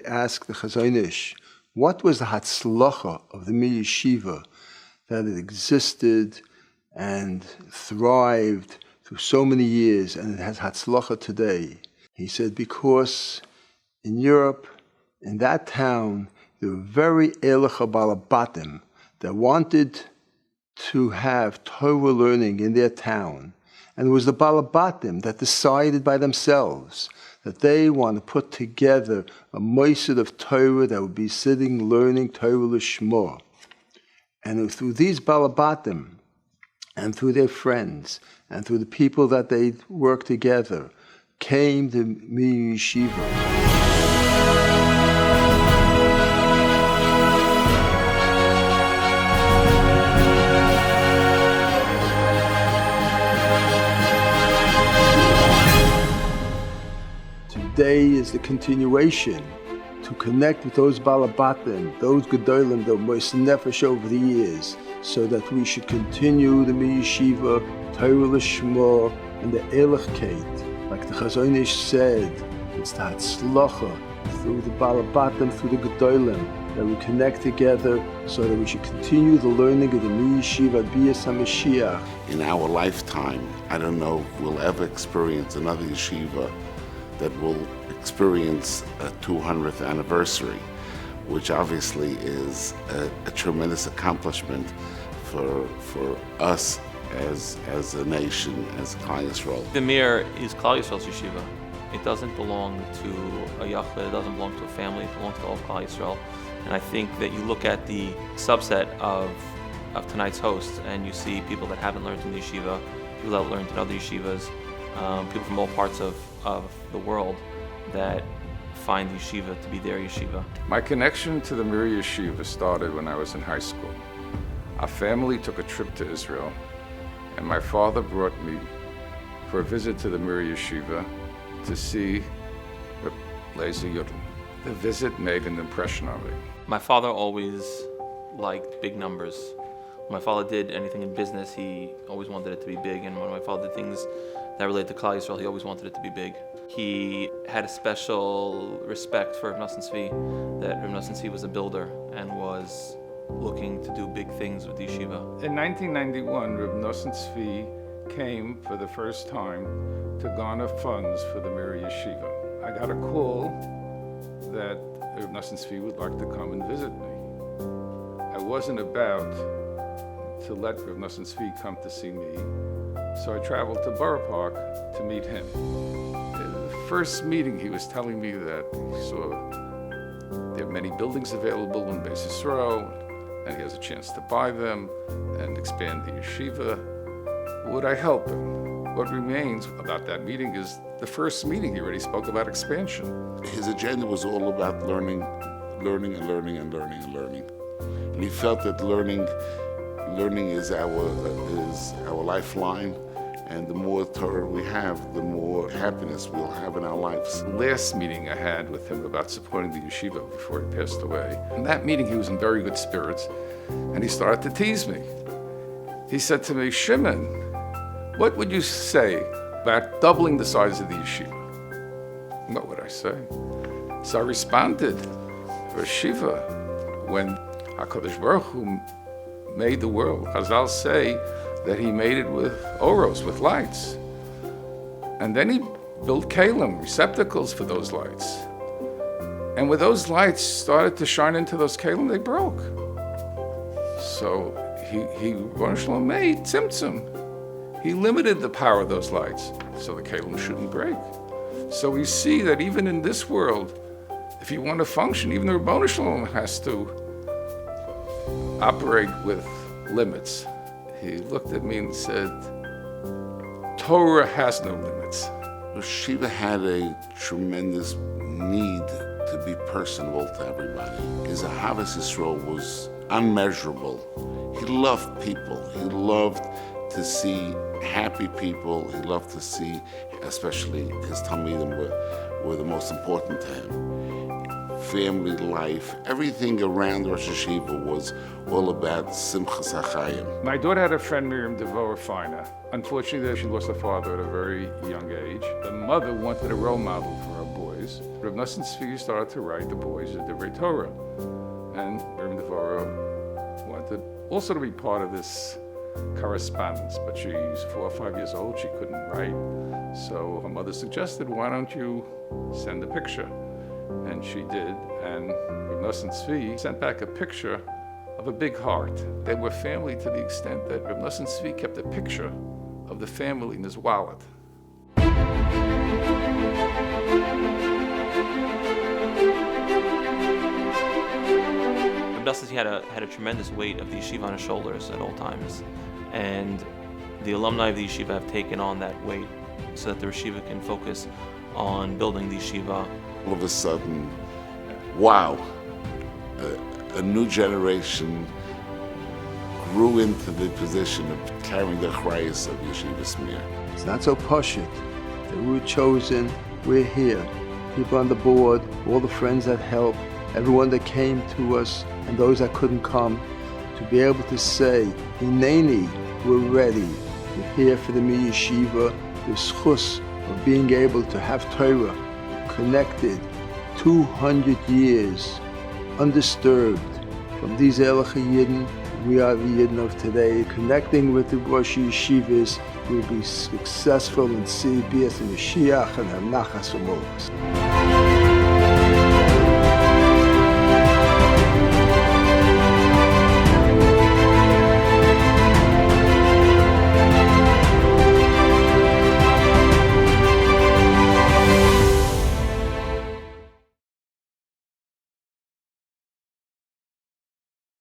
asked the Chazonish, what was the Hatzlacha of the Mir Yeshiva that it existed and thrived through so many years and it has Hatzlacha today? He said, because in Europe, in that town, there were very Eilecha Balabatim that wanted to have Torah learning in their town. And it was the Balabatim that decided by themselves that they want to put together a moised of Torah that would be sitting learning Torah Lishma. And through these Balabatim, and through their friends, and through the people that they worked together, came the Mir Yeshiva. Today is the continuation to connect with those Balabatim, those Gedolim, the Moist Nefesh over the years, so that we should continue the Mir Yeshiva, Torah Lishma, and the Eilach Kate. Like the Chazonish said, it's the Hatzlacha through the Balabatim, through the Gedolim, that we connect together so that we should continue the learning of the Mir Yeshiva B'yas HaMashiach. In our lifetime, I don't know if we'll ever experience another yeshiva that will experience a 200th anniversary, which obviously is a tremendous accomplishment for us as a nation, as Klal Yisrael. The Mir is Klal Yisrael's yeshiva. It doesn't belong to a yachid, it doesn't belong to a family, it belongs to all of Klal Yisrael. And I think that you look at the subset of tonight's hosts and you see people that haven't learned in the yeshiva, people that have learned in other yeshivas, people from all parts of the world that find yeshiva to be their yeshiva. My connection to the Mir Yeshiva started when I was in high school. Our family took a trip to Israel, and my father brought me for a visit to the Mir Yeshiva to see Lazy Yudel. The visit made an impression on me. My father always liked big numbers. When my father did anything in business, he always wanted it to be big, and when my father did things that related to Klal Yisrael, he always wanted it to be big. He had a special respect for Rav Nosson Tzvi, that Rav Nosson Tzvi was a builder and was looking to do big things with the yeshiva. In 1991, Rav Nosson Tzvi came for the first time to garner funds for the Mir Yeshiva. I got a call that Rav Nosson Tzvi would like to come and visit me. I wasn't about to let Rav Nosson Tzvi come to see me, so I traveled to Borough Park to meet him. In the first meeting, he was telling me that he saw there are many buildings available in Beis Yisrael, and he has a chance to buy them and expand the yeshiva. Would I help him? What remains about that meeting is the first meeting. He already spoke about expansion. His agenda was all about learning. And he felt that learning is our lifeline, and the more Torah we have, the more happiness we'll have in our lives. The last meeting I had with him about supporting the yeshiva before he passed away. In that meeting, he was in very good spirits, and he started to tease me. He said to me, Shimon, what would you say about doubling the size of the yeshiva? What would I say? So I responded, Yeshiva, when HaKadosh Baruch Hu made the world, Chazal say that he made it with oros, with lights. And then he built kalim, receptacles for those lights. And when those lights started to shine into those kalim, they broke. So he made tzimtzum. He limited the power of those lights so the kalim shouldn't break. So we see that even in this world, if you want to function, even the Ribono Shel Olam has to operate with limits. He looked at me and said, Torah has no limits. Shiva had a tremendous need to be personable to everybody. His Ahavas Yisrael was unmeasurable. He loved people. He loved to see happy people. He loved to see, especially his Talmidim were the most important to him. Family life, everything around Rosh Hashiva was all about Simchas HaChayim. My daughter had a friend, Miriam DeVoe Finer. Unfortunately, she lost her father at a very young age. The mother wanted a role model for her boys. Reb Nosson Tzvi started to write the boys a Divrei Torah. And Reb Devorah wanted also to be part of this correspondence, but she's 4 or 5 years old, she couldn't write. So her mother suggested, why don't you send a picture? And she did, and Reb Nosson Tzvi sent back a picture of a big heart. They were family to the extent that Reb Nosson Tzvi kept a picture of the family in his wallet. Reb Nosson Tzvi had a tremendous weight of the yeshiva on his shoulders at all times, and the alumni of the yeshiva have taken on that weight so that the yeshiva can focus on building the yeshiva. All of a sudden, wow, a new generation grew into the position of carrying the chrayas of Yeshivas Mir. It's not so pashut that we were chosen, we're here. People on the board, all the friends that helped, everyone that came to us, and those that couldn't come, to be able to say, Hineni, we're ready. We're here for the Mir Yeshiva, the schus of being able to have Torah connected 200 years, undisturbed. From these Elach Yidden, we are the Yidden of today. Connecting with the Rosh Yeshivas, we'll be successful and see Bias and Mashiach and have Nachas from all of us.